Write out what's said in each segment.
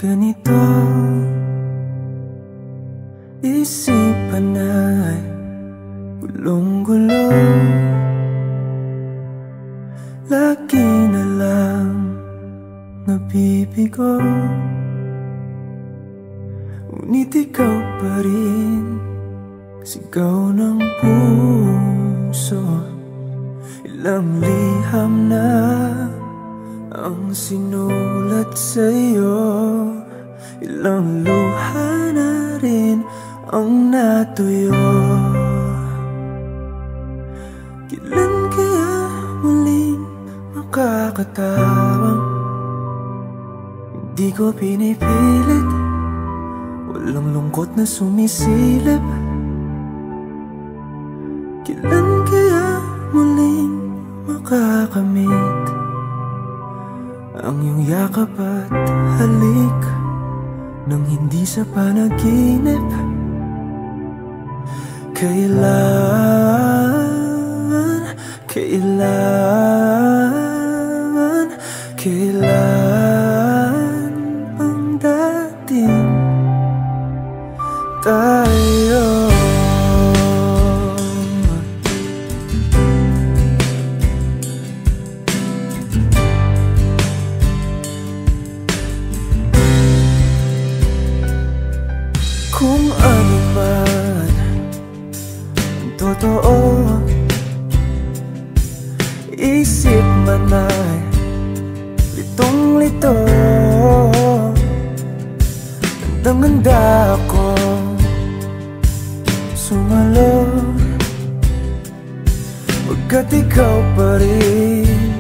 ganito, isipan ay gulong-gulo. Lagi na lang nabibigo, ngunit ikaw pa rin sigaw ng puso. Ilang liham na ang sinulat sa'yo, ilang luha na rin ang natuyo. Kailan kaya muling makakatawang hindi ko pinipilit, walang lungkot na sumisilip. Kailan kaya muling makakamit ang iyong yakap at halik nang hindi sa panaginip? Kailan ang dating tayo? Kung ano man ang totoo, isip man ay litong-lito. Handang-handa ako sumalo, pagkat ikaw pa rin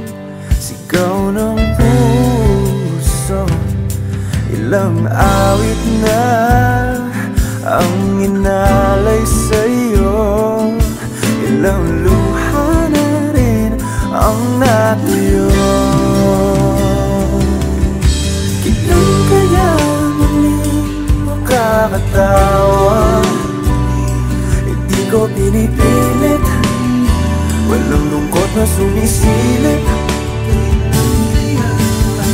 sigaw ng puso. Ilang awit na ang inalay sa'yo, ilang luha na rin ang natuyo. Kailan kaya muling makakatawa? Hindi ko pinipilit, walang lungkot na sumisilip.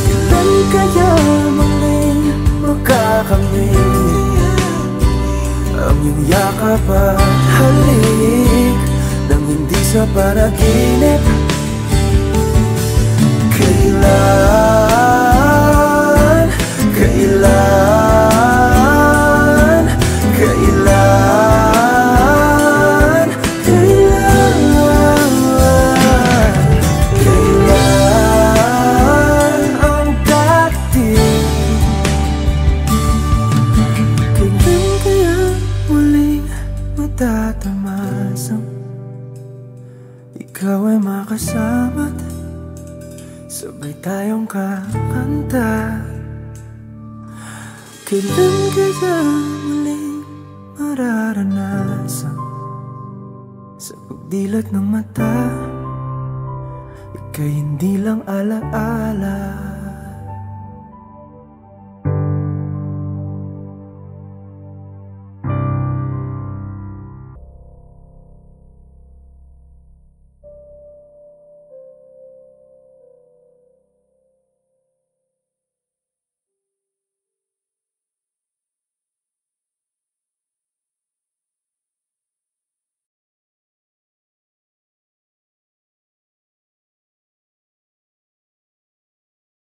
Kailan kaya muling makakamit ang iyong yakap at halik nang hindi sa panaginip? Kailan ang dating? Kailan kaya muling matatamasang ikaw ay makasama't sabay tayong kakanta? Kailan kaya muling mararanasan sa pagdilat ng mata ika'y hindi lang alaala?